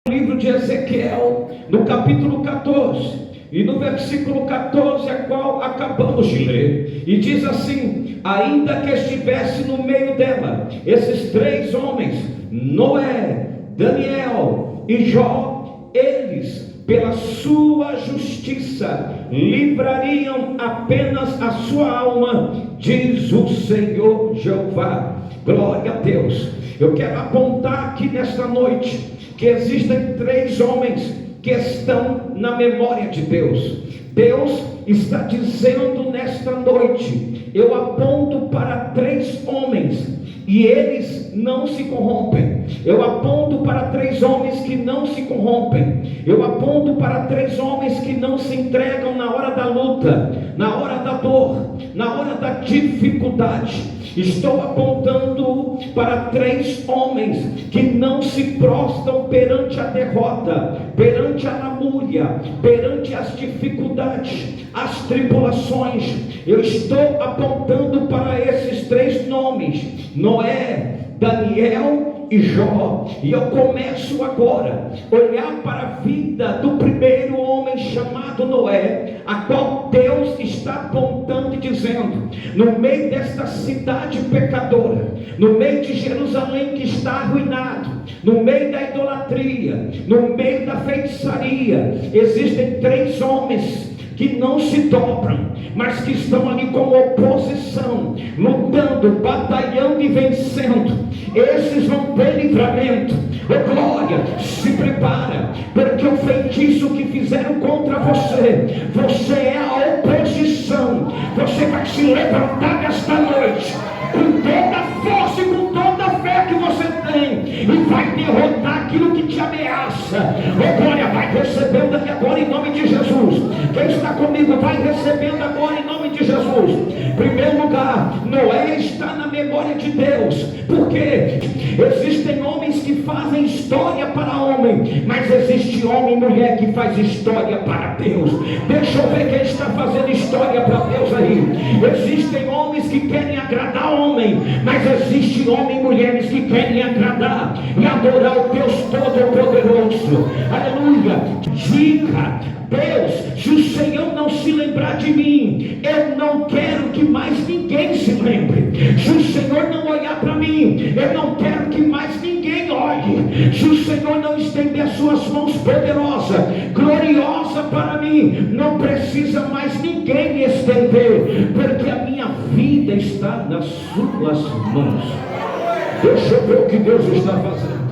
Livro de Ezequiel, no capítulo 14, e no versículo 14, a qual acabamos de ler, e diz assim: ainda que estivesse no meio dela esses três homens, Noé, Daniel e Jó, eles, pela sua justiça, livrariam apenas a sua alma, diz o Senhor Jeová. Glória a Deus. Eu quero apontar aqui nesta noite que existem três homens que estão na memória de Deus. Deus está dizendo nesta noite: eu aponto para três homens e eles não se corrompem. Eu aponto para três homens que não se corrompem. Eu aponto para três homens que não se entregam na hora da luta, na hora da dor, na hora da dificuldade. Estou apontando para três homens que não se prostram perante a derrota, perante a lamúria, perante as dificuldades, as tribulações. Eu estou apontando para esses três nomes: Noé, Daniel e Jó. E eu começo agora a olhar para a vida do primeiro homem chamado Noé, a qual Deus está apontando e dizendo: no meio desta cidade pecadora, no meio de Jerusalém que está arruinado, no meio da idolatria, no meio da feitiçaria, existem três homens que não se dobram, mas que estão ali com oposição, lutando, batalhando e vencendo. Esses vão ter livramento. Oh glória, se prepara, porque o feitiço que fizeram contra você, você é a oposição. Você vai se levantar esta noite com toda a força e com toda a fé que você tem, e vai derrotar aquilo que te ameaça. Oh glória, vai recebendo aqui agora em nome de Jesus. Quem está comigo, vai recebendo agora em nome de Jesus. Em primeiro lugar, Noé está na memória de Deus, porque existem homens que fazem história para homem, mas existe homem e mulher que faz história para Deus. Deixa eu ver quem está fazendo história para Deus aí. Existem homens que querem agradar homem, mas existe homem e mulheres que querem agradar e adorar o Deus Todo-Poderoso. Aleluia. Diga: Deus, se o Senhor não se lembrar de mim, eu não quero que mais ninguém se lembre. Se o Senhor não olhar para mim, eu não quero que mais ninguém olhe. Se o Senhor não estender as suas mãos poderosas, gloriosa para mim, não precisa mais ninguém me estender, porque a minha vida está nas suas mãos. Deixa eu ver o que Deus está fazendo.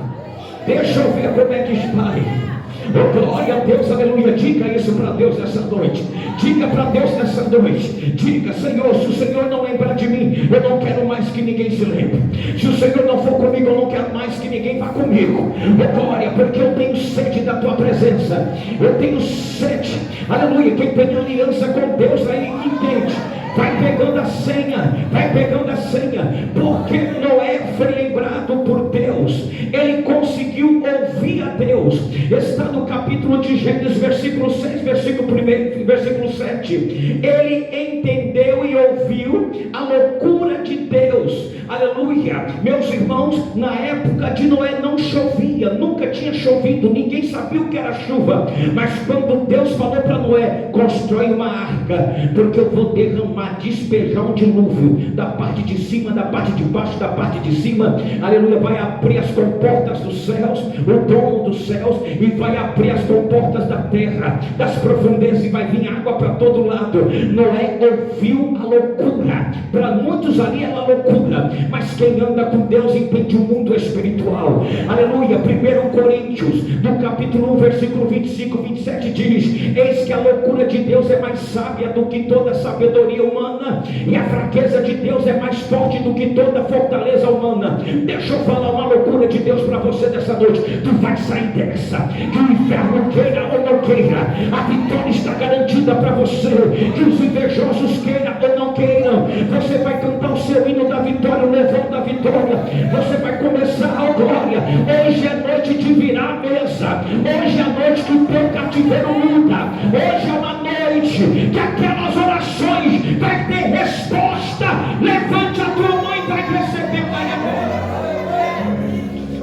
Deixa eu ver como é que está aí. Oh, glória a Deus, aleluia. Diga isso para Deus nessa noite. Diga para Deus nessa noite. Diga: Senhor, se o Senhor não lembrar de mim, eu não quero mais que ninguém se lembre. Se o Senhor não for comigo, eu não quero mais que ninguém vá comigo. Oh glória, porque eu tenho sede da tua presença. Eu tenho sede, aleluia. Quem tem aliança com Deus aí entende. Vai pegando a senha, vai pegando a senha, porque Noé foi lembrado por Deus, ele conseguiu ouvir a Deus. Está no capítulo de Gênesis, versículo 6, versículo 1, versículo 7. Ele entendeu e ouviu a loucura de Deus. Aleluia. Meus irmãos, na época de Noé não chovia, nunca tinha chovido, ninguém sabia o que era chuva. Mas quando Deus falou para Noé: constrói uma arca, porque eu vou derramar, despejar um dilúvio da parte de cima, da parte de baixo, da parte de cima. Aleluia. Vai abrir as comportas dos céus, o dono dos céus, e vai abrir as comportas da terra, das profundezas, e vai vir água para todo lado. Noé ouviu a loucura. Para muitos ali era loucura, mas quem anda com Deus entende o mundo espiritual. Aleluia. 1 Coríntios, no capítulo 1, versículo 25, 27 diz: eis que a loucura de Deus é mais sábia do que toda sabedoria humana, e a fraqueza de Deus é mais forte do que toda fortaleza humana. Deixa eu falar uma loucura de Deus para você dessa noite. Tu vai sair dessa, que o inferno queira ou não queira, a vitória está garantida para você. Que os invejosos queiram ou não queiram, você vai cantar o seu hino da vitória, o louvor da vitória. Você vai começar a glória. Hoje é noite de virar a mesa. Hoje é a noite que o teu cativeiro muda. Hoje é uma noite que aquelas orações vai ter resposta. Levante a tua mão e vai receber, vai agora.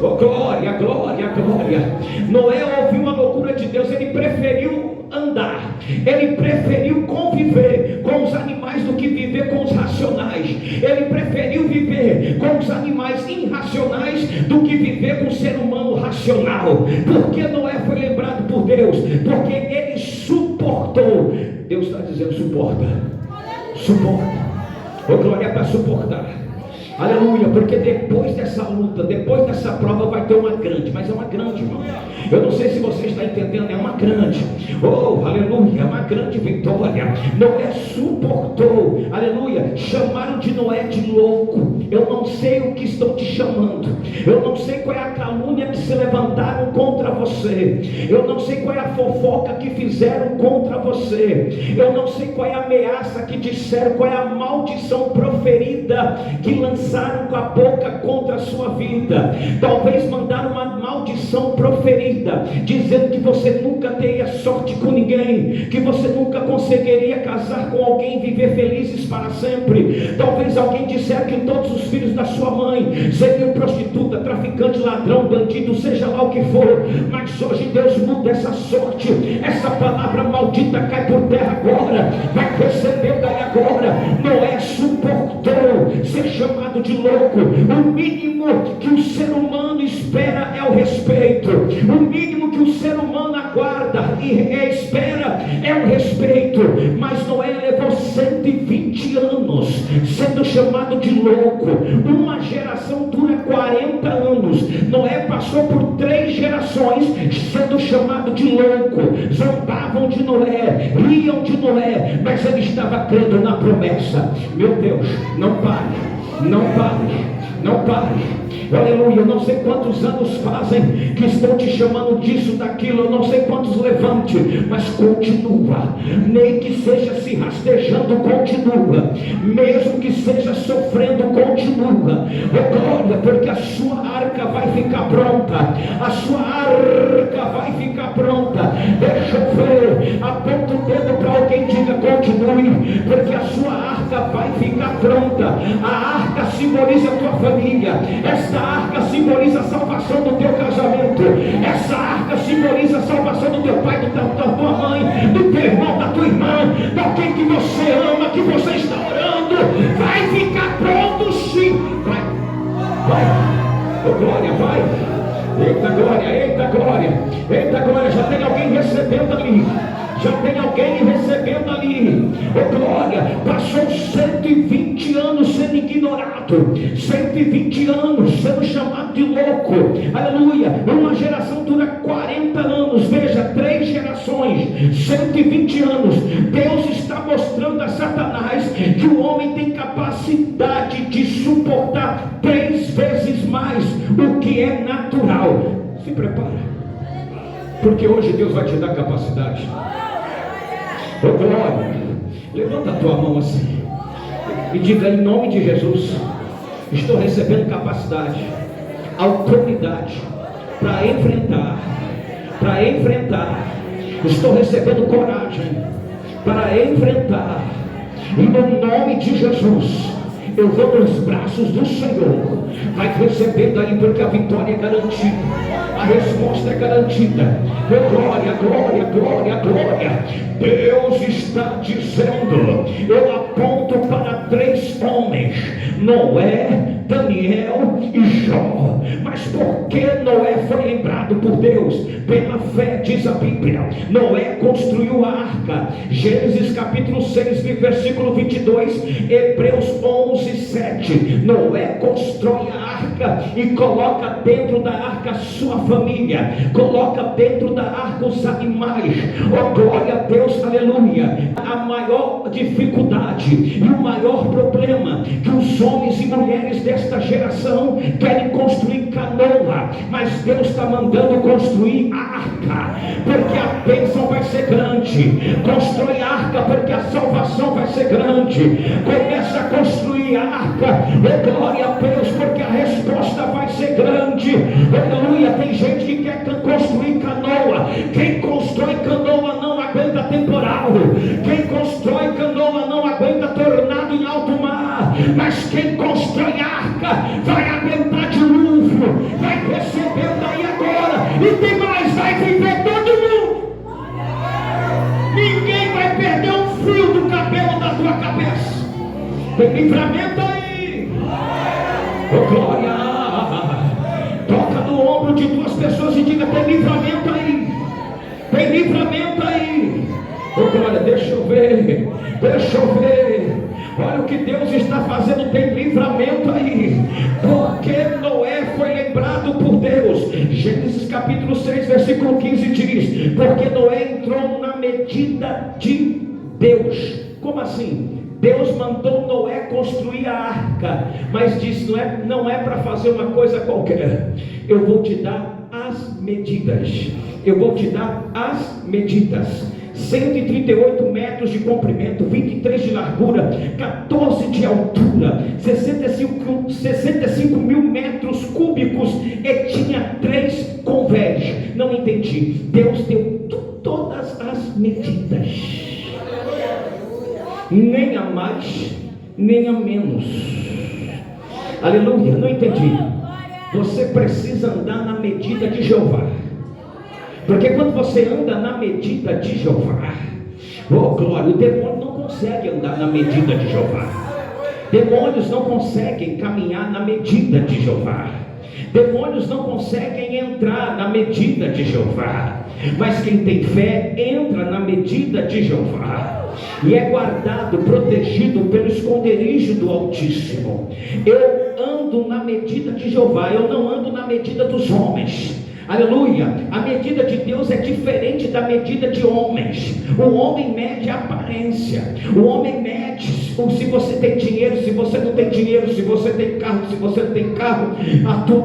Oh, glória, glória, glória. Noé ouviu a loucura de Deus, ele preferiu andar, ele preferiu conviver com os animais do que viver com os racionais. Ele preferiu viver com os animais irracionais do que viver com o ser humano racional. Porque Noé foi lembrado por Deus? Porque ele suportou. Deus está dizendo: suporta, suporta. Oh, glória, para suportar. Aleluia, porque depois dessa luta, depois dessa prova vai ter uma grande, mas é uma grande, irmão. Eu não sei se você está entendendo, é uma grande, oh, aleluia, é uma grande vitória. Noé suportou, aleluia. Chamaram de Noé de louco. Eu não sei o que estão te chamando, eu não sei qual é a calúnia que se levantaram contra você, eu não sei qual é a fofoca que fizeram contra você, eu não sei qual é a ameaça que disseram, qual é a maldição proferida que lançaram com a boca contra a sua vida. Talvez mandaram uma maldição proferida, dizendo que você nunca teria sorte com ninguém, que você nunca conseguiria casar com alguém e viver felizes para sempre. Talvez alguém dissesse que todos os filhos da sua mãe seriam prostituta, traficante, ladrão, bandido, seja lá o que for. Mas hoje Deus muda essa sorte. Essa palavra maldita cai por terra agora, vai receber daí agora. Noé suportou ser chamado de louco. O mínimo que o ser humano espera é o respeito. O mínimo que o ser humano aguarda e espera é o respeito. Mas Noé levou 120 anos sendo chamado de louco. Uma geração dura 40 anos. Noé passou por 3 gerações sendo chamado de louco. Zombavam de Noé, riam de Noé, mas ele estava crendo na promessa. Meu Deus, não pare, não pare, não pare. Aleluia, eu não sei quantos anos fazem que estão te chamando disso, daquilo, eu não sei quantos levante, mas continua, nem que seja se rastejando, continua, mesmo que seja sofrendo, continua. Oh, glória, porque a sua arca vai ficar pronta, a sua arca vai ficar pronta. Deixa eu ver, aponta o dedo para alguém, diga: continue, porque a sua arca vai ficar pronta. A arca simboliza a tua família, esta arca simboliza a salvação do teu casamento, essa arca simboliza a salvação do teu pai, da tua mãe, do teu irmão, da tua irmã, daquele que você ama, que você está orando. Vai ficar pronto sim, vai, oh, glória, vai. Eita glória, eita glória, eita glória. Já tem alguém recebendo ali, já tem alguém recebendo ali. Oh, glória, passou 120 anos sendo ignorado, 120 anos sendo chamado de louco. Aleluia, uma geração dura 40 anos, veja, 3 gerações, 120 anos. Deus está mostrando a Satanás que o homem tem capacidade de suportar 3 vezes mais o que é natural. Se prepara, porque hoje Deus vai te dar capacidade. Oh, glória, levanta a tua mão assim e diga: em nome de Jesus, estou recebendo capacidade, autoridade para enfrentar, estou recebendo coragem para enfrentar, e no nome de Jesus eu vou nos braços do Senhor. Vai receber daí, porque a vitória é garantida, a resposta é garantida. Oh, glória, glória, glória, glória. Deus está dizendo: eu aponto para 3 homens, Noé, Daniel e Jó. Mas por que Noé foi lembrado por Deus? Pela fé, diz a Bíblia. Noé construiu a arca, Gênesis capítulo 6, versículo 22, Hebreus 11, 7. Noé constrói a arca e coloca dentro da arca a sua família, coloca dentro da arca os animais. Oh, glória a Deus, aleluia. A maior dificuldade e o maior problema que os homens e mulheres desta geração querem construir canoa, mas Deus está mandando construir a arca, porque a bênção vai ser grande. Constrói a arca, porque a salvação vai ser grande. Começa a construir a arca, oh, glória a Deus, porque a resposta vai ser grande. Aleluia. Tem gente que quer construir canoa. Quem constrói canoa não aguenta temporal, quem constrói canoa não aguenta tornado em alto mar, mas quem constrói arca vai aguentar dilúvio, vai receber E tem mais, vai viver todo mundo. Ninguém vai perder um fio do cabelo da tua cabeça. Tem livramento aí. Oh glória. Toca no ombro de duas pessoas e diga: tem livramento aí. Tem livramento aí. Oh glória, deixa eu ver. Deixa eu ver. Olha o que Deus está fazendo. Tem livramento aí. Porque Noé foi lembrado por Deus. Gênesis capítulo 6 versículo 15 diz: porque Noé entrou na medida de Deus. Como assim? Deus mandou Noé construir a arca, mas disse: não é para fazer uma coisa qualquer. Eu vou te dar as medidas. Eu vou te dar as medidas. 138 metros de comprimento, 23 de largura, 14 de altura, 65 mil metros cúbicos, e tinha 3 convés. Não entendi. Deus deu todas as medidas, nem a mais, nem a menos. Aleluia, não entendi. Você precisa andar na medida de Jeová. Porque quando você anda na medida de Jeová, oh glória, o demônio não consegue andar na medida de Jeová. Demônios não conseguem caminhar na medida de Jeová. Demônios não conseguem entrar na medida de Jeová. Mas quem tem fé entra na medida de Jeová e é guardado, protegido pelo esconderijo do Altíssimo. Eu ando na medida de Jeová, eu não ando na medida dos homens. Aleluia. A medida de Deus é diferente da medida de homens. O homem mede a aparência. O homem mede se você tem dinheiro, se você não tem dinheiro, se você tem carro, se você não tem carro.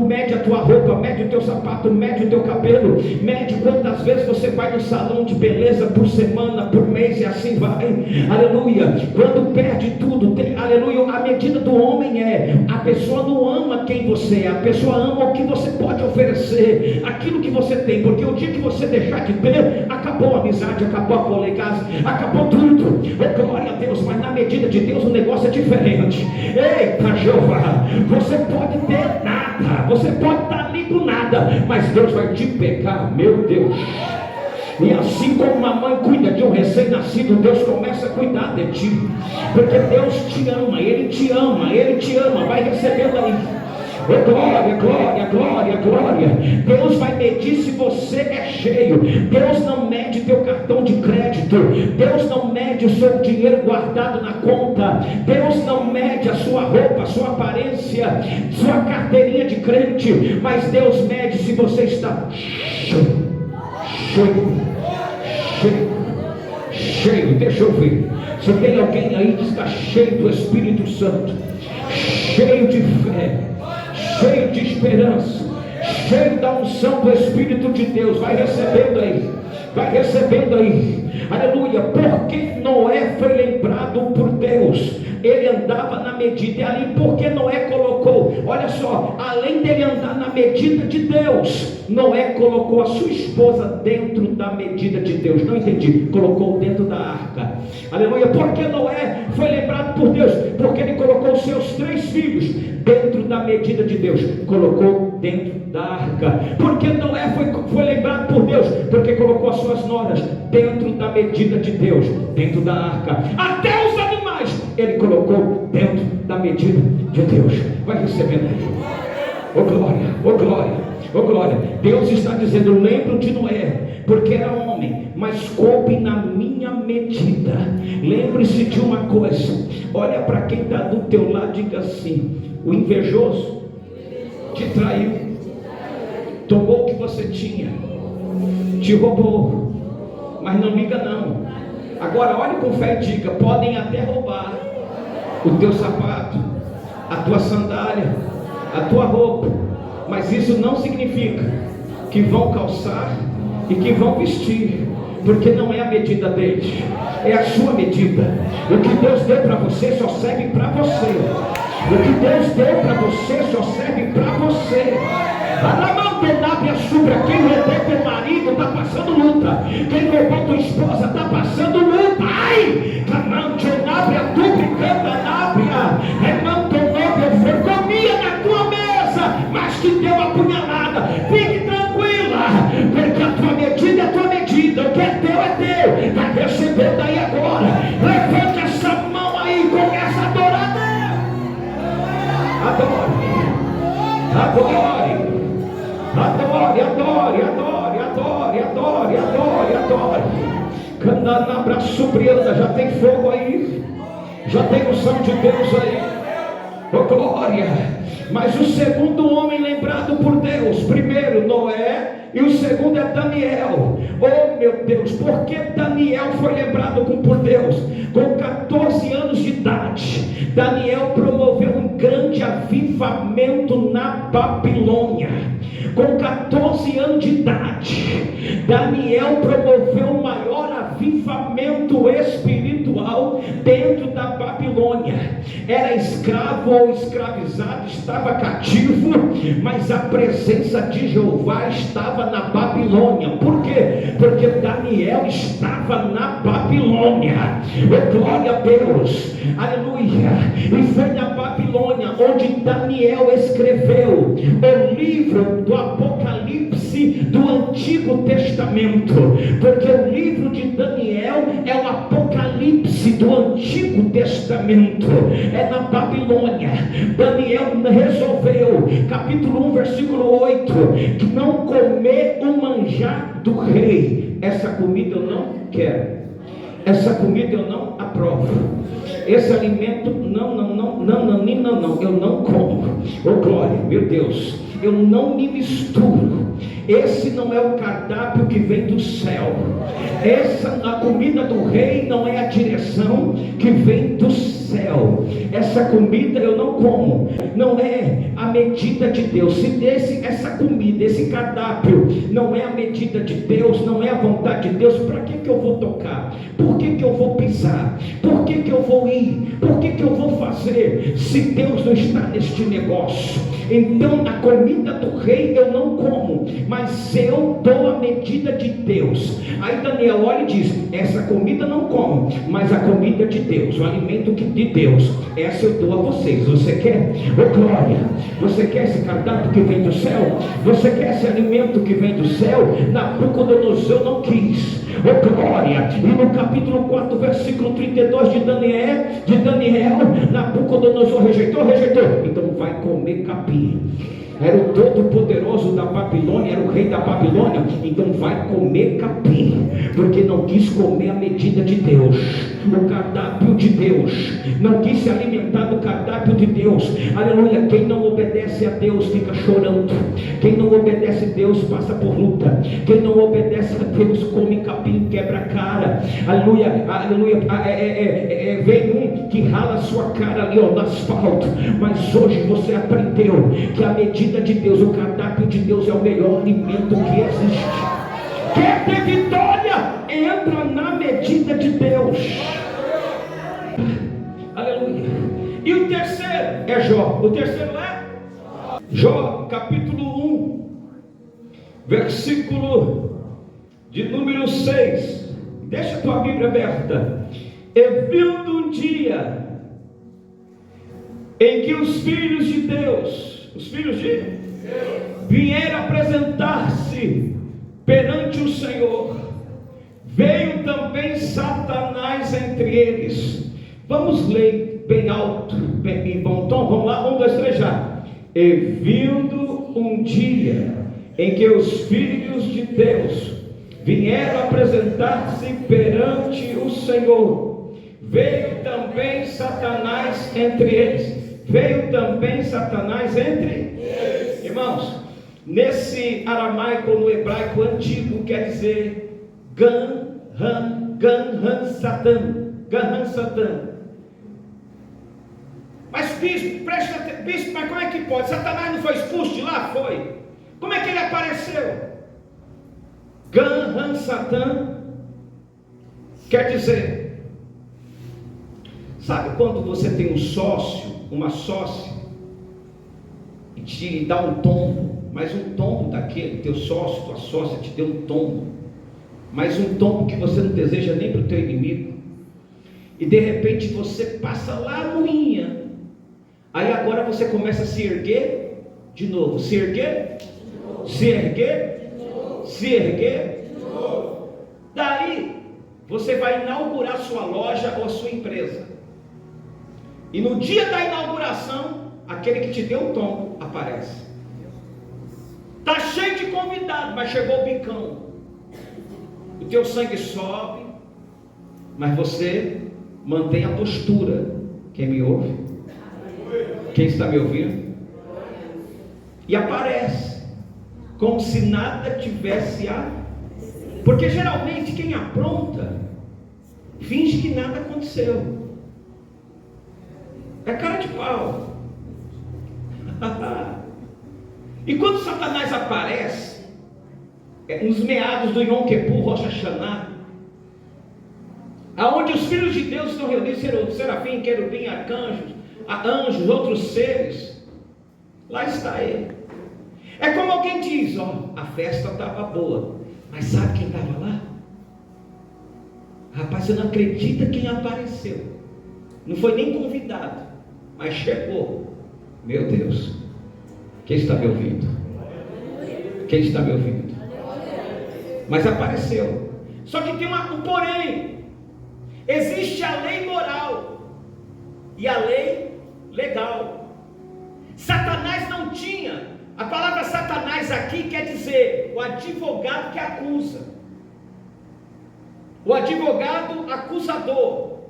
Mede a tua roupa, mede o teu sapato, mede o teu cabelo, mede quantas vezes você vai no salão de beleza por semana, por mês, e assim vai. Aleluia. Quando perde tudo, aleluia. A medida do homem é: a pessoa não ama quem você é, a pessoa ama o que você pode oferecer, aquilo que você tem, porque o dia que você deixar de ter, acabou a amizade, acabou a colegagem, acabou tudo. Oh, glória a Deus. Mas na medida de Deus o negócio é diferente. Eita Jeová, você pode ter nada, você pode estar ali com nada, mas Deus vai te pegar, meu Deus. E assim como uma mãe cuida de um recém-nascido, Deus começa a cuidar de ti, porque Deus te ama, Ele te ama, Ele te ama. Vai recebendo aí. Oh, glória, glória, glória, glória. Deus vai medir se você é cheio. Deus não mede teu cartão de crédito. Deus não mede o seu dinheiro guardado na conta. Deus não mede a sua roupa, a sua aparência, sua carteirinha de crente. Mas Deus mede se você está cheio. Cheio. Deixa eu ver. Se tem alguém aí que está cheio do Espírito Santo, cheio de fé, cheio de esperança, cheio da unção do Espírito de Deus, vai recebendo aí, vai recebendo aí. Aleluia. Porque Noé foi lembrado por Deus, ele andava na medida. E ali, porque Noé colocou, olha só, além dele andar na medida de Deus, Noé colocou a sua esposa dentro da medida de Deus. Não entendi. Colocou dentro da arca. Aleluia. Porque Noé foi lembrado por Deus, porque ele colocou os seus 3 filhos dentro da medida de Deus, colocou dentro da arca. Porque Noé foi lembrado por Deus, porque colocou as suas noras dentro da medida de Deus, dentro da arca. Até os animais ele colocou dentro da medida de Deus. Vai recebendo aí. Oh glória, oh glória, oh glória. Deus está dizendo: lembro de Noé, porque era homem, mas coube na minha medida. Lembre-se de uma coisa. Olha para quem está do teu lado, diga assim: o invejoso te traiu, tomou o que você tinha, te roubou, mas não liga não. Agora olhe com fé e diga: podem até roubar o teu sapato, a tua sandália, a tua roupa, mas isso não significa que vão calçar e que vão vestir, porque não é a medida deles, é a sua medida. O que Deus deu para você só serve para você. O que Deus deu para você só serve para você. Quem roubou teu marido está passando luta. Quem roubou tua esposa está passando luta. Ai, comia na tua mesa, mas que deu a punhalada. Fique tranquila, Adore. Adore, adore, adore, adore, adore, adore, adore. Candanabra subrianda, já tem fogo aí. Já tem unção de Deus aí. Oh glória. Mas o segundo homem lembrado por Deus, primeiro Noé, e o segundo é Daniel. Oh meu Deus, por que Daniel foi lembrado por Deus? Com 14 anos de idade, Daniel promoveu um grande avivamento na Babilônia. Com 14 anos de idade, Daniel promoveu o maior avivamento espiritual dentro da Babilônia. Era escravo ou escravizado, estava cativo, mas a presença de Jeová estava na Babilônia. Por quê? Porque Daniel estava na Babilônia. Oh, glória a Deus, aleluia. E foi na Babilônia onde Daniel escreveu o livro do Apocalipse do Antigo Testamento, porque o livro de Daniel é o Apocalipse do Antigo Testamento, é na Babilônia. Daniel resolveu, capítulo 1, versículo 8, que não comer o manjar do rei. Essa comida eu não quero, essa comida eu não aprovo, esse alimento não, eu não como. Oh glória, meu Deus, eu não me misturo. Esse não é o cardápio que vem do céu. A comida do rei não é a direção que vem do céu. Essa comida eu não como. Não é a medida de Deus. Se essa comida, esse cardápio não é a medida de Deus, não é a vontade de Deus, para que eu vou tocar? Por que eu vou pisar? Por que eu vou ir? Por que eu vou fazer? Se Deus não está neste negócio. Então a comida do rei eu não como, mas eu dou a medida de Deus. Aí Daniel olha e diz: essa comida não como, mas a comida de Deus, o alimento de Deus, essa eu dou a vocês. Você quer? Oh glória! Você quer esse cardápio que vem do céu? Você quer esse alimento que vem do céu? Nabucodonosor não quis. Oh glória! E no capítulo 4, versículo 32 de Daniel, Nabucodonosor rejeitou. Então vai comer capim. Era o todo-poderoso da Babilônia, era o rei da Babilônia. Então vai comer capim, porque não quis comer a medida de Deus, o cardápio de Deus, não quis se alimentar do cardápio de Deus. Aleluia. Quem não obedece a Deus fica chorando. Quem não obedece a Deus passa por luta. Quem não obedece a Deus come capim, quebra a cara. Aleluia, aleluia. Vem um que rala a sua cara ali no asfalto. Mas hoje você aprendeu que a medida de Deus, o cardápio de Deus é o melhor alimento que existe. Quer ter vitória? Entra na medida de Deus. Aleluia. E o terceiro é Jó. O terceiro é Jó, capítulo 1, versículo de número 6. Deixa a tua Bíblia aberta. E vindo um dia em que os filhos de Deus, vieram apresentar-se perante o Senhor, veio também Satanás entre eles. Vamos ler bem alto, em bom tom. Vamos lá, 1, 2, 3 já. E vindo um dia em que os filhos de Deus vieram apresentar-se perante o Senhor, veio também Satanás entre eles. Veio também Satanás entre eles. Irmãos, nesse aramaico, no hebraico antigo, quer dizer Gan-Han Satan. Mas bispo, bispo, mas como é que pode? Satanás não foi expulso de lá? Foi. Como é que ele apareceu? Gan-Han Satan quer dizer, sabe quando você tem um sócio, uma sócia, e te dá um tombo, mas um tombo daquele, teu sócio, tua sócia te deu um tombo, mas um tombo que você não deseja nem para o teu inimigo, e de repente você passa lá a moinha, aí agora você começa a se erguer de novo, se erguer, daí você vai inaugurar sua loja ou a sua empresa. E no dia da inauguração, aquele que te deu o tombo aparece. Está cheio de convidados, mas chegou o bicão. O teu sangue sobe, mas você mantém a postura. Quem me ouve? Quem está me ouvindo? E aparece como se nada tivesse a... Porque geralmente quem apronta finge que nada aconteceu. É cara de pau. E quando Satanás aparece, nos meados do Yom Kippur, Rosh Hashanah, aonde os filhos de Deus estão reunidos, serafim, querubim, arcanjos, anjos, outros seres, lá está ele. É como alguém diz, ó, a festa estava boa, mas sabe quem estava lá? Rapaz, você não acredita quem apareceu. Não foi nem convidado, mas chegou. Meu Deus, quem está me ouvindo? Quem está me ouvindo? Mas apareceu. Só que tem um porém. Existe a lei moral e a lei legal. Satanás não tinha. A palavra Satanás aqui quer dizer o advogado que acusa, o advogado acusador.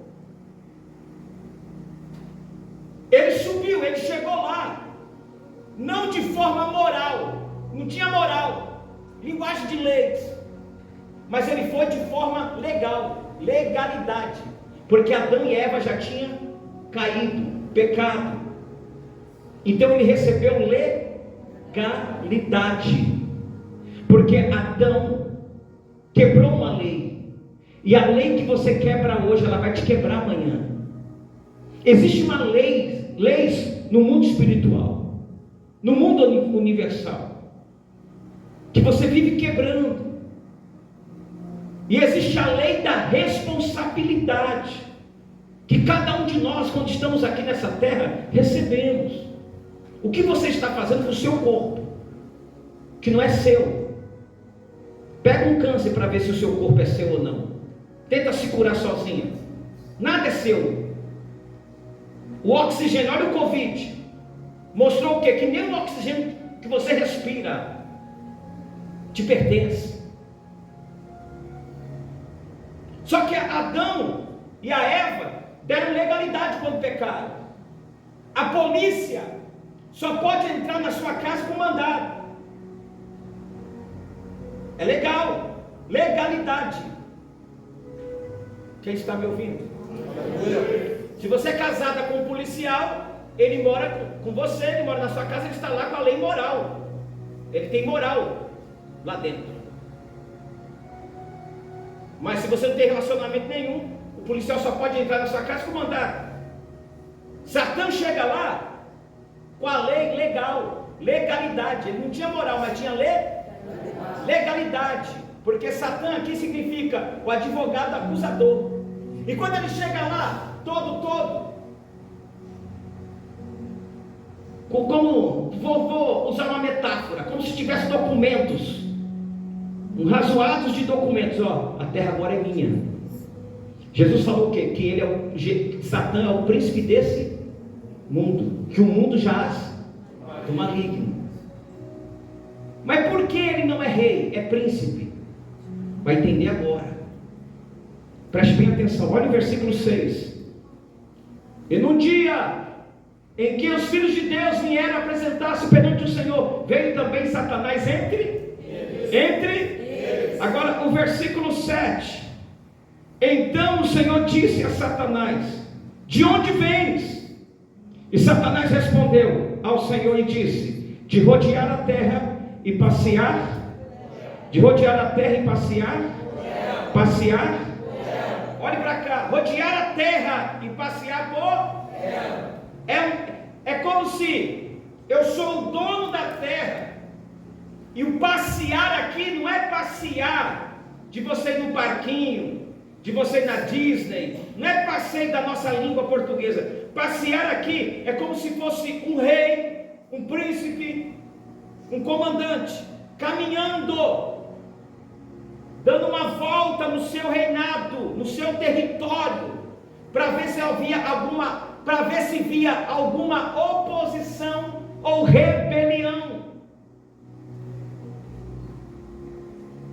Ele subiu, ele chegou lá, não de forma moral, não tinha moral, linguagem de leis, mas ele foi de forma legal, legalidade, porque Adão e Eva já tinham caído, pecado. Então ele recebeu legalidade, porque Adão quebrou uma lei, e a lei que você quebra hoje, ela vai te quebrar amanhã. Existe uma leis no mundo espiritual, no mundo universal, que você vive quebrando. E existe a lei da responsabilidade, que cada um de nós, quando estamos aqui nessa terra, recebemos. O que você está fazendo com o seu corpo, que não é seu? Pega um câncer para ver se o seu corpo é seu ou não. Tenta se curar sozinho. Nada é seu. O oxigênio, olha o Covid, mostrou o quê? Que nem o oxigênio que você respira te pertence. Só que Adão e a Eva deram legalidade quando pecaram. A polícia só pode entrar na sua casa com mandado. É legal, legalidade. Quem está me ouvindo? Se você é casada com um policial, ele mora com você, ele mora na sua casa, ele está lá com a lei moral. Ele tem moral lá dentro. Mas se você não tem relacionamento nenhum, o policial só pode entrar na sua casa com mandado. Satã chega lá com a lei legal, legalidade. Ele não tinha moral, mas tinha legalidade. Porque Satã aqui significa o advogado acusador. E quando ele chega lá, todo, como vou usar uma metáfora, como se tivesse documentos, razoados de documentos, ó, a terra agora é minha. Jesus falou o quê? Que ele Satã é o príncipe desse mundo, que o mundo jaz do maligno. Mas por que ele não é rei? É príncipe. Vai entender agora. Preste bem atenção, olha o versículo 6. E no dia em que os filhos de Deus vieram apresentar-se perante o Senhor, veio também Satanás entre. Agora o versículo 7. Então o Senhor disse a Satanás: de onde vens? E Satanás respondeu ao Senhor e disse: de rodear a terra e passear. De rodear a terra e passear. Olhe para cá, rodear a terra e passear por. É como se eu sou o dono da terra. E o passear aqui não é passear de você ir no parquinho, de você ir na Disney, não é passeio da nossa língua portuguesa. Passear aqui é como se fosse um rei, um príncipe, um comandante, caminhando, dando uma volta no seu reinado, no seu território, para ver se via alguma oposição ou rebelião.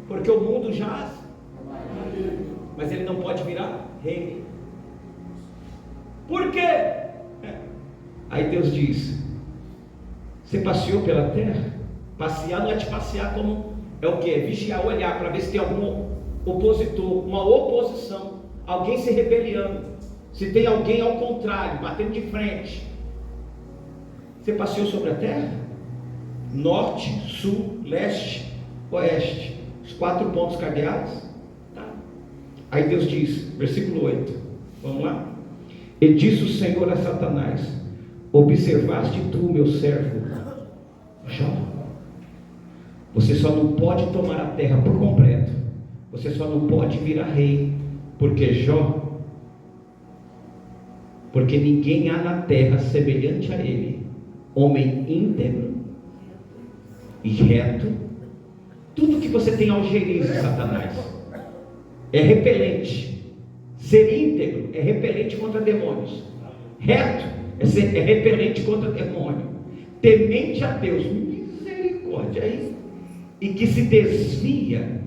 Porque o mundo jaz, mas ele não pode virar rei. Por quê? Aí Deus diz: você passeou pela terra? Passear não é te passear como é o que? É vigiar, olhar para ver se tem algum opositor, uma oposição, alguém se rebeliando, se tem alguém ao contrário, batendo de frente. Você passeou sobre a terra? Norte, sul, leste, oeste, os 4 pontos cardeais. Tá. Aí Deus diz, versículo 8, vamos lá? E disse o Senhor a Satanás: observaste tu, meu servo Jó? Você só não pode tomar a terra por completo, você só não pode virar rei, porque ninguém há na terra semelhante a ele, homem íntegro e reto. Tudo que você tem algeriza, Satanás, é repelente. Ser íntegro é repelente contra demônios, reto é repelente contra demônio, temente a Deus, misericórdia aí, e que se desvia.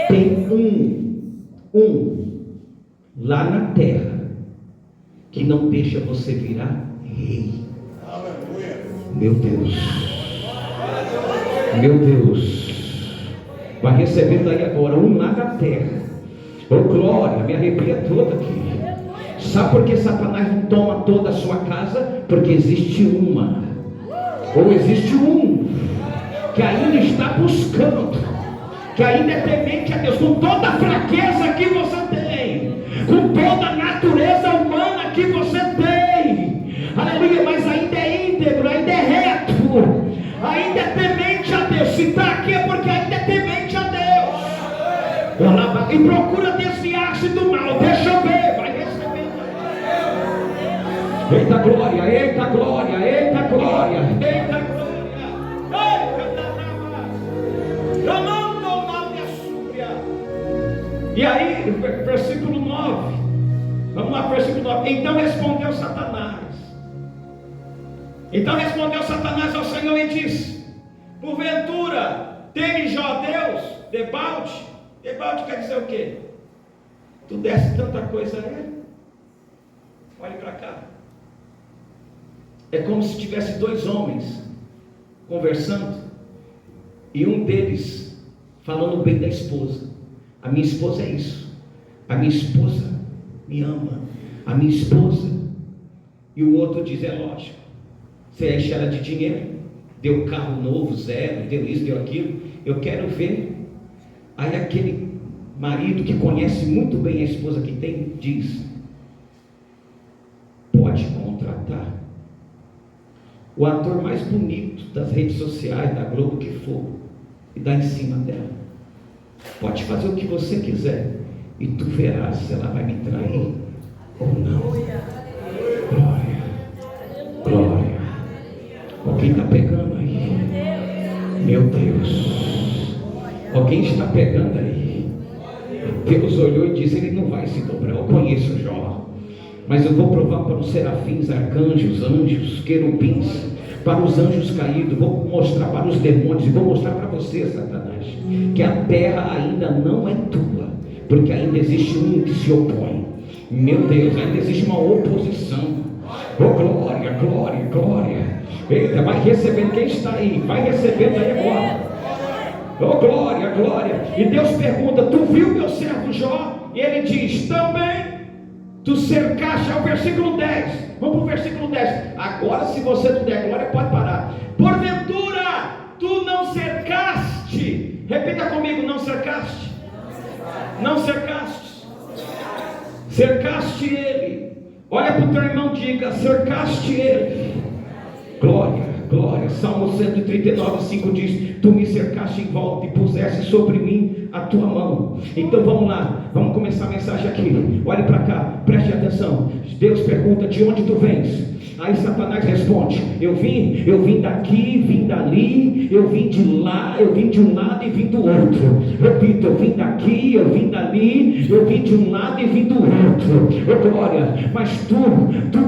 Tem um lá na terra que não deixa você virar rei. Meu Deus, meu Deus, vai recebendo aí agora um lá na terra. Oh glória, me arrepia toda aqui. Sabe por que Satanás não toma toda a sua casa? Porque existe uma, ou existe um que ainda está buscando, que ainda é temente a Deus, com toda a fraqueza que você tem, com toda a natureza humana que você tem, aleluia, mas ainda é íntegro, ainda é reto, ainda é temente a Deus. Se está aqui é porque ainda é temente a Deus, e procura desviar-se do mal. Deixa eu ver, vai receber. Eita glória, eita glória, eita glória, eita glória. E aí, versículo 9, vamos lá, versículo 9. Então respondeu Satanás ao Senhor e disse: porventura teme Jó Deus? Debalde quer dizer o quê? Tu desse tanta coisa a ele? Olhe para cá. É como se tivesse 2 homens conversando, e um deles falando bem da esposa. A minha esposa é isso, a minha esposa me ama, a minha esposa. E o outro diz: é lógico, você enche ela de dinheiro, deu carro novo, zero, deu isso, deu aquilo, eu quero ver. Aí aquele marido que conhece muito bem a esposa que tem, diz: pode contratar o ator mais bonito das redes sociais, da Globo, que for, e dar em cima dela. Pode fazer o que você quiser, e tu verás se ela vai me trair ou não. Glória, glória. Alguém está pegando aí? Meu Deus, alguém está pegando aí? Deus olhou e disse: ele não vai se dobrar. Eu conheço Jó, mas eu vou provar para os serafins, arcanjos, anjos, querubins, para os anjos caídos, vou mostrar para os demônios, e vou mostrar para você, Satanás, que a terra ainda não é tua, porque ainda existe um que se opõe. Meu Deus, ainda existe uma oposição. Oh glória, glória, glória. Eita, vai recebendo, quem está aí, vai recebendo aí agora. Oh glória, glória. E Deus pergunta: tu viu meu servo Jó? E ele diz: também tu cercaste. Ao versículo 10, vamos para o versículo 10. Agora, se você não der glória, pode parar. Porventura tu não cercaste, repita comigo: não cercaste, não cercaste, cercaste ele. Olha para o teu irmão, diga: cercaste ele. Glória, glória. Salmo 139:5 diz: tu me cercaste em volta e puseste sobre mim a tua mão. Então vamos lá, vamos começar a mensagem aqui. Olhe para cá, preste atenção. Deus pergunta: de onde tu vens? Aí Satanás responde: eu vim daqui, vim dali, eu vim de lá, eu vim de um lado e vim do outro. Repito, eu vim daqui, eu vim dali, eu vim de um lado e vim do outro. Oh, glória, mas tu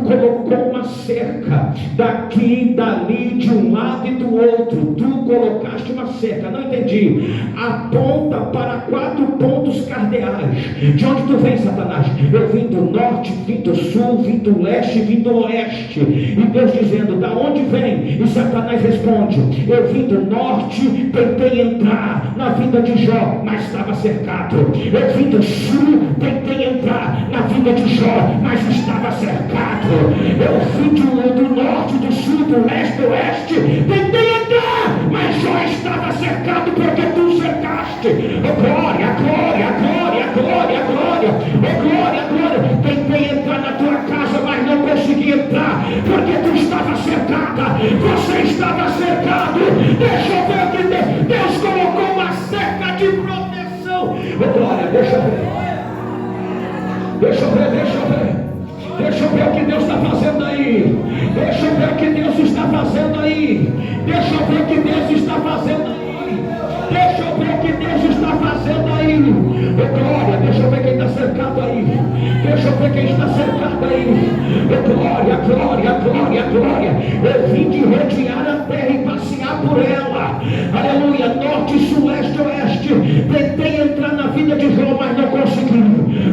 colocou uma cerca daqui, dali, de um lado e do outro. Tu colocaste uma cerca, não entendi. Aponta para 4 pontos cardeais. De onde tu vem, Satanás? Eu vim do norte, vim do sul, vim do leste, vim do oeste. E Deus dizendo: da onde vem? E Satanás responde: eu vim do norte, tentei entrar na vida de Jó, mas estava cercado. Eu vim do sul, tentei entrar na vida de Jó, mas estava cercado. Eu vim do norte, do sul, do leste, do oeste, tentei entrar, mas Jó estava cercado porque tu cercaste. Oh, glória, glória, glória, glória, glória. Oh, glória, glória. Tentei entrar na tua casa, mas não consegui entrar porque tu estava cercada. Você estava cercado. Deixa eu ver que Deus colocou uma cerca de proteção. Oh, glória, deixa eu ver. Deixa eu ver, deixa eu ver. Deixa eu ver o que Deus está fazendo aí. Deixa eu ver o que Deus está fazendo aí. Deixa eu ver o que Deus está fazendo aí. Deixa eu ver o que Deus está fazendo aí. Oh, glória, deixa eu ver quem está cercado aí. Deixa eu ver quem está cercado aí. Oh, glória, glória, glória, glória. Eu vim de rodear a terra e passear por ela. Aleluia, norte, sul, leste, oeste. Tentei entrar na vida de Jó, mas não consegui,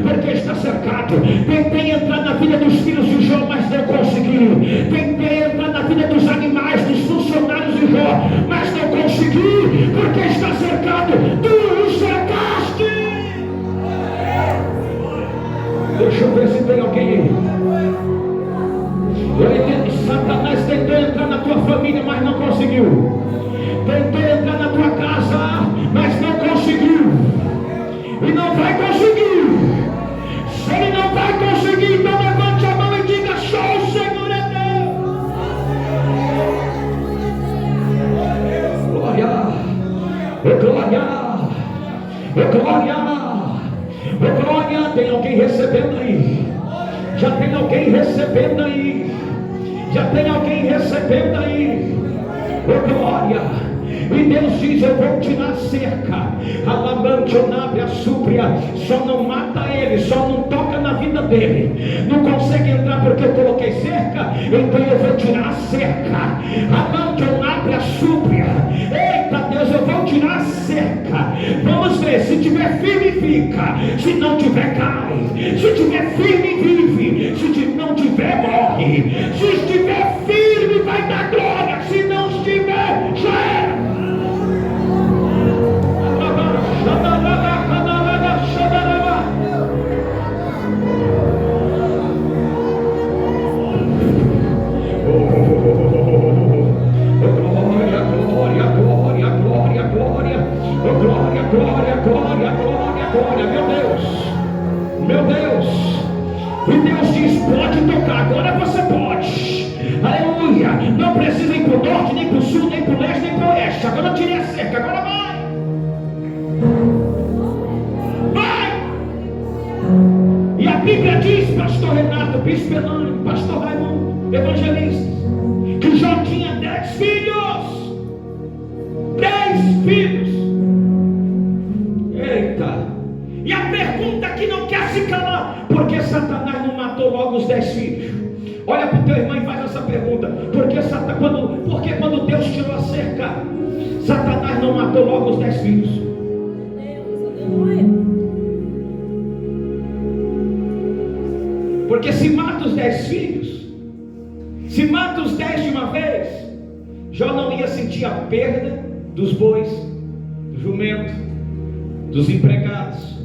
porque está cercado. Tentei entrar na vida dos filhos de Jó, mas não consegui. Tentei entrar na vida dos animais, dos funcionários de Jó, mas não consegui, porque está cercado. Tu o cercaste. Deixa eu ver se tem alguém aí. Eu entendo que Satanás tentou entrar na tua família, mas não conseguiu. Tentou entrar na tua casa, mas não conseguiu. E não vai conseguir. Se ele não vai conseguir, então levante a mão e diga: só o Senhor é Deus. Glória, glória, glória, glória. Tem alguém recebendo aí? Já tem alguém recebendo aí? Já tem alguém recebendo aí? Glória. E Deus diz: eu vou tirar a cerca. A súpria. Só não mata ele, só não toca na vida dele. Não consegue entrar porque eu coloquei cerca. Então eu vou tirar a cerca. A súpria. Eita Deus, eu vou tirar a cerca. Vamos ver, se tiver firme fica, se não tiver cai. Se tiver firme vive, se não tiver morre. Se estiver firme vai dar glória, se não estiver já era. Glória, meu Deus, e Deus diz: pode tocar, agora você pode, aleluia, não precisa ir para o norte, nem para o sul, nem para o leste, nem para o oeste, agora eu tirei a cerca, agora vai, e a Bíblia diz, pastor Renato, bispo Elânio, pastor Raimundo, evangelista, que Jó tinha 10 filhos, 10 filhos, eita. E a pergunta que não quer se calar: por que Satanás não matou logo os 10 filhos? Olha para o teu irmão e faz essa pergunta: por que quando Deus tirou a cerca, Satanás não matou logo os 10 filhos? Porque se mata os 10 filhos, se mata os 10 de uma vez, Jó não ia sentir a perda dos bois, do jumento, dos empregados,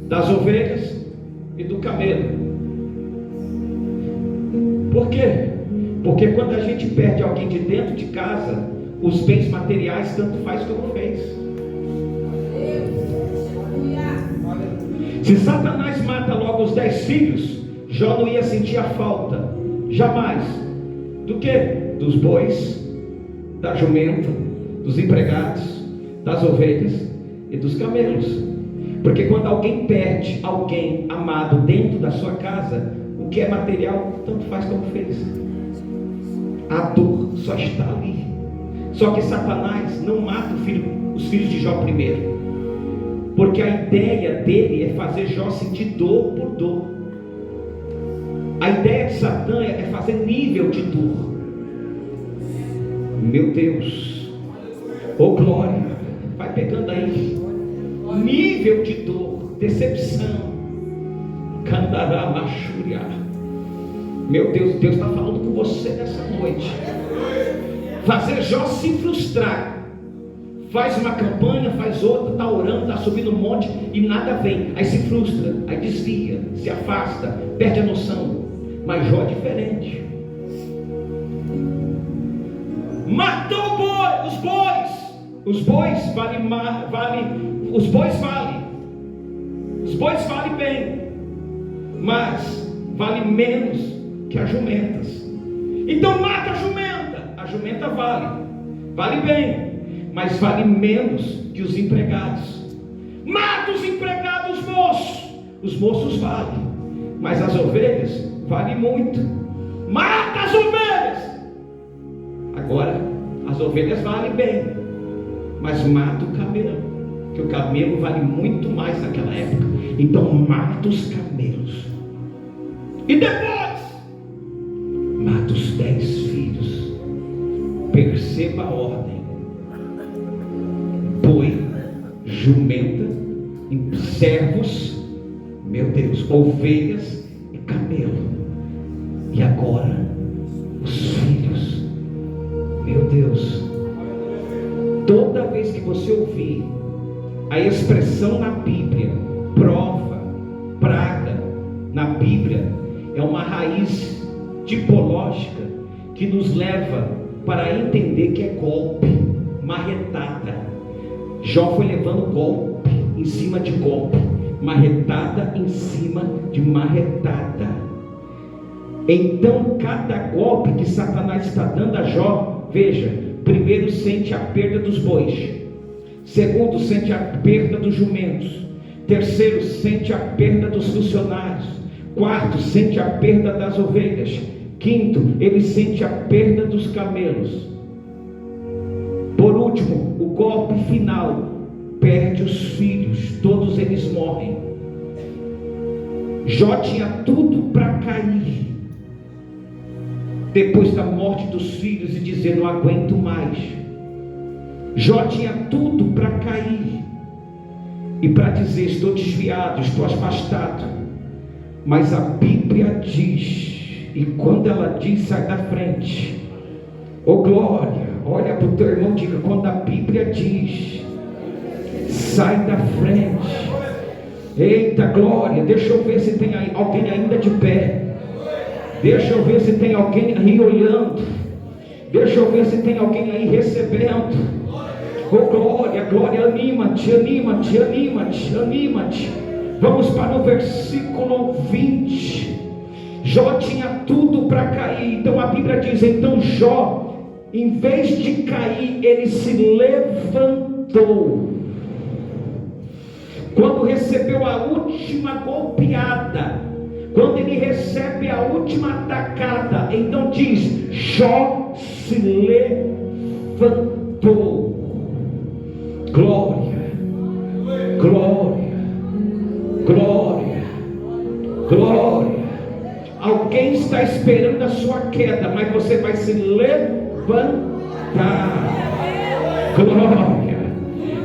das ovelhas e do camelo. Por quê? Porque quando a gente perde alguém de dentro de casa, os bens materiais tanto faz como fez. Se Satanás mata logo os 10 filhos, Jó não ia sentir a falta, jamais, do que? Dos bois, da jumenta, dos empregados, das ovelhas e dos camelos. Porque quando alguém perde alguém amado dentro da sua casa, o que é material tanto faz como fez. A dor só está ali. Só que Satanás não mata os filhos de Jó primeiro, porque a ideia dele é fazer Jó sentir dor por dor. A ideia de Satã é fazer nível de dor. Meu Deus, oh glória, vai pegando aí, nível de dor, decepção, candará, machúria. Meu Deus, Deus está falando com você nessa noite. Fazer Jó se frustrar. Faz uma campanha, faz outra, está orando, está subindo um monte e nada vem. Aí se frustra, aí desvia, se afasta, perde a noção. Mas Jó é diferente. Matou os bois. Os bois valem bem, mas vale menos que as jumentas. Então mata a jumenta vale bem, mas vale menos que os empregados. Mata os empregados, os moços valem, mas as ovelhas valem muito. Mata as ovelhas. Agora as ovelhas valem bem, mas mata o camelo, que o camelo vale muito mais naquela época. Então mata os camelos, e depois mata os 10 filhos. Perceba a ordem: boi, jumenta, servos, meu Deus, ovelhas e camelo. E agora os filhos. Meu Deus, toda vez que você ouvir a expressão na Bíblia, prova, praga, na Bíblia, é uma raiz tipológica que nos leva para entender que é golpe, marretada. Jó foi levando golpe em cima de golpe, marretada em cima de marretada. Então cada golpe que Satanás está dando a Jó, veja, primeiro sente a perda dos bois, segundo sente a perda dos jumentos, terceiro sente a perda dos funcionários, quarto sente a perda das ovelhas, quinto ele sente a perda dos camelos. Por último, o golpe final, perde os filhos, todos eles morrem. Jó tinha tudo para cair depois da morte dos filhos e dizer: não aguento mais. Jó tinha tudo para cair e para dizer: estou desviado, estou afastado. Mas a Bíblia diz, e quando ela diz, sai da frente. Oh glória, olha para o teu irmão, diga: quando a Bíblia diz, sai da frente. Eita glória, deixa eu ver se tem alguém ainda de pé. Deixa eu ver se tem alguém aí olhando. Deixa eu ver se tem alguém aí recebendo. Oh glória, glória, anima-te, anima-te, anima-te, anima-te. Vamos para o versículo 20. Jó tinha tudo para cair. Então a Bíblia diz: então Jó, em vez de cair, ele se levantou. Quando recebeu a última golpeada, quando ele recebe a última atacada, então diz: Jó se levantou. Glória, glória, glória, glória. Alguém está esperando a sua queda, mas você vai se levantar. Glória.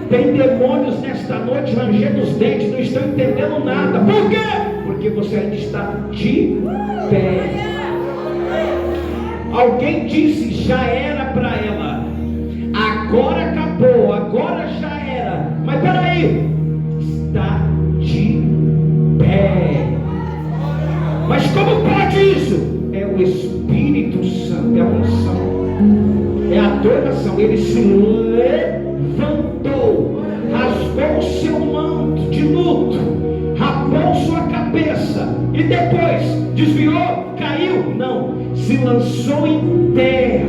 Tem demônios nesta noite rangendo os dentes, não estão entendendo nada. Por quê? Porque você ainda está de pé. Alguém disse: já era para ela, agora acabou, agora já era. Mas peraí, está de pé. Mas como pode isso? É o Espírito Santo, é a unção, é a adoração. Ele se levantou, rasgou o seu manto de luto, rapou sua cabeça e depois desviou, caiu? Não, se lançou em terra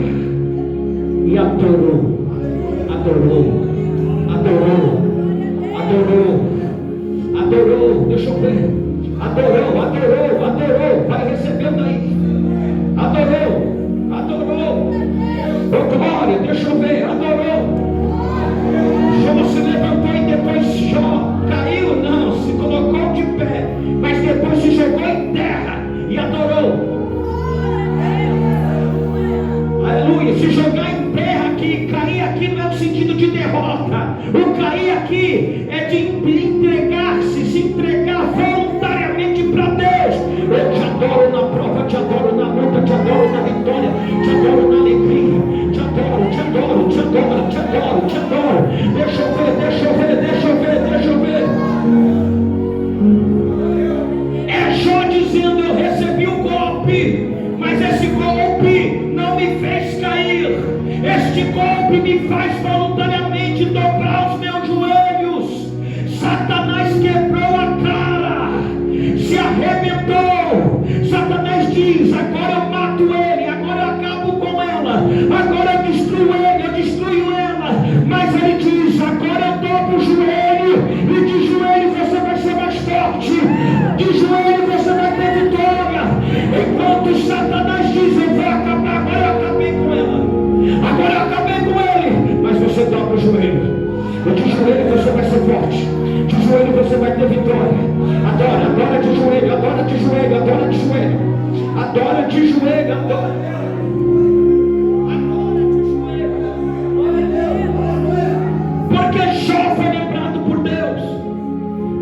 e adorou, adorou, adorou, adorou, adorou. Deixa eu ver. Adorou, adorou, adorou. Vai recebendo aí. Adorou, adorou. Oh glória, deixa eu ver, adorou. Jó se levantou e depois Jó caiu, não, se colocou de pé, mas depois se jogou em terra e adorou. Aleluia, se jogar em terra aqui, cair aqui não é no sentido de derrota. O cair aqui é de entregar-se, se entregar voluntariamente para Deus. Eu te adoro na prova, te adoro na luta, te adoro na vitória, te adoro na alegria, te adoro, te adoro, te adoro, te adoro, te adoro. Deixa eu ver, deixa eu ver, deixa eu ver, deixa eu ver. É Jó dizendo: eu recebi o golpe, mas esse golpe não me fez cair. Este golpe me faz voluntariamente dobrar os meus joelhos. Satanás quebrou a cara, se arrebentou. Satanás diz: agora eu mato ele, agora eu acabo com ela, agora eu destruo ele, eu destruo ela. Mas ele diz: agora eu dobro o joelho, e de joelho você vai ser mais forte, de joelho você vai ter vitória. Enquanto Satanás diz: eu vou acabar, agora eu acabei com ela, agora eu acabei com ele, mas você dobra o joelho. De joelho você vai ser forte, de joelho você vai ter vitória. Adora, adora de joelho, adora de joelho, adora de joelho, adora de joelho, adora de joelho. Porque Jó foi lembrado por Deus,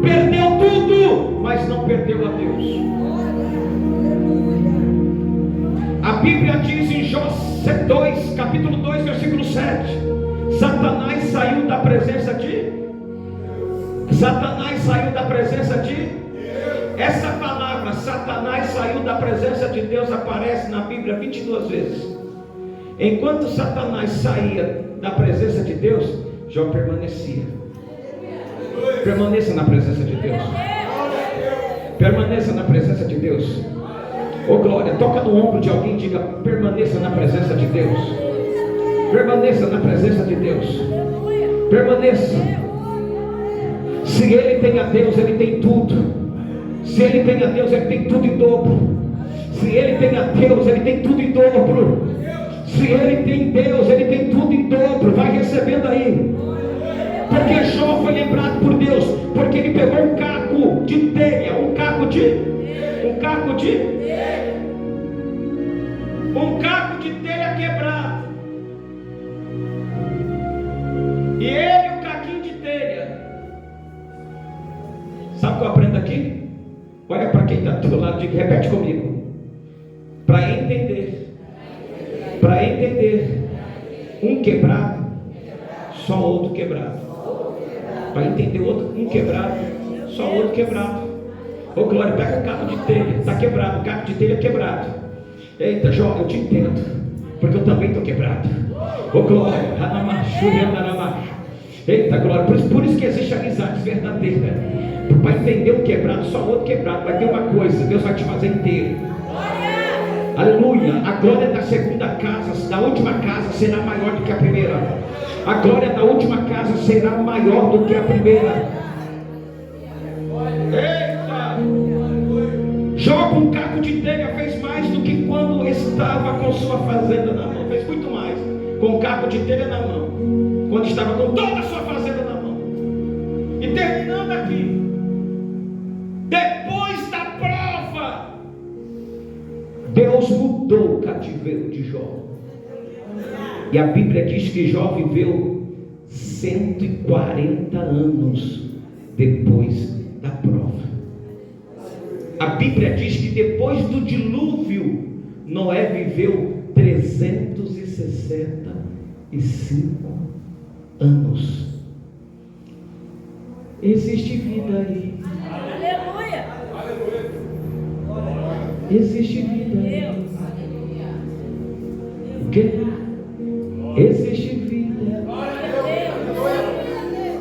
perdeu tudo, mas não perdeu a Deus. A Bíblia diz em Jó 2, capítulo 2, versículo 7: Satanás saiu da presença de essa palavra, Satanás saiu da presença de Deus, aparece na Bíblia 22 vezes. Enquanto Satanás saía da presença de Deus, Jó permanecia. Permaneça na presença de Deus. Permaneça na presença de Deus. Oh glória, toca no ombro de alguém e diga: permaneça na presença de Deus. Permaneça na presença de Deus. Permaneça. Se ele tem a Deus, ele tem tudo. Se ele tem a Deus, ele tem tudo em dobro. Se ele tem a Deus, ele tem tudo em dobro. Se ele tem Deus, ele tem tudo em dobro. Vai recebendo aí. Porque Jó foi lembrado por Deus, porque ele pegou um caco de telha, um caco de telha quebrado. E ele, o caquinho de telha. Sabe o que eu aprendo aqui? Olha para quem está do teu lado, diga, repete comigo. Para entender, um quebrado, só outro quebrado. Para entender outro, um quebrado, só outro quebrado. Ô glória, pega o caco de telha, está quebrado, o caco de telha quebrado. Eita, Jó, eu te entendo, porque eu também estou quebrado. Ô glória, eita glória, por isso que existe amizade verdadeira. Para entender o quebrado, só outro quebrado. Vai ter uma coisa, Deus vai te fazer inteiro. Aleluia. A glória da segunda casa, da última casa, será maior do que a primeira. A glória da última casa será maior do que a primeira. Eita! Jó com um caco de telha fez mais do que quando estava com sua fazenda na mão. Fez muito mais com um caco de telha na mão, quando estava com toda a sua fazenda na mão. E terminando aqui, depois da prova, Deus mudou o cativeiro de Jó. E a Bíblia diz que Jó viveu 140 anos depois da prova. A Bíblia diz que depois do dilúvio, Noé viveu 365 anos. Existe vida aí. Aleluia. Existe vida aí. O quê? Existe vida.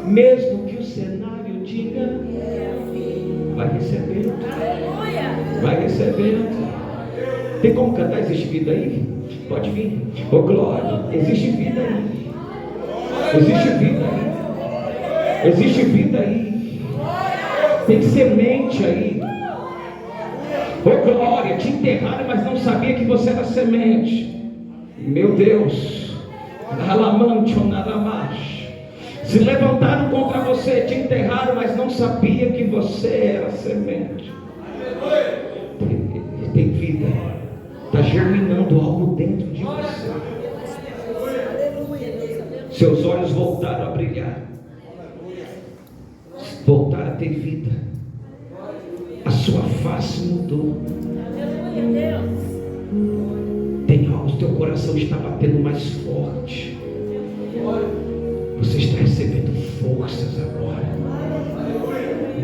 Mesmo que o cenário diga, vai receber. Vai receber. Tem como cantar existe vida aí? Pode vir. Ô glória, existe vida aí. Existe vida aí. Existe vida aí. Tem semente aí. Ô glória, te enterraram, mas não sabia que você era semente. Meu Deus. Se levantaram contra você, te enterraram, mas não sabia que você era semente. Tem vida, está germinando algo dentro de você. Seus olhos voltaram a brilhar, voltaram a ter vida, a sua face mudou. Tem algo, teu coração está batendo mais forte. Você está recebendo forças agora.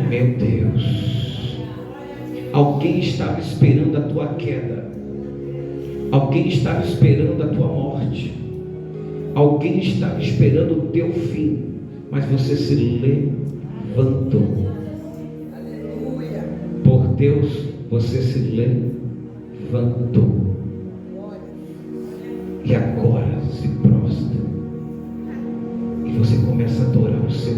Meu Deus. Alguém estava esperando a tua queda. Alguém estava esperando a tua morte. Alguém estava esperando o teu fim. Mas você se levantou. Por Deus, você se levantou. E agora se prostra. E você começa a adorar o seu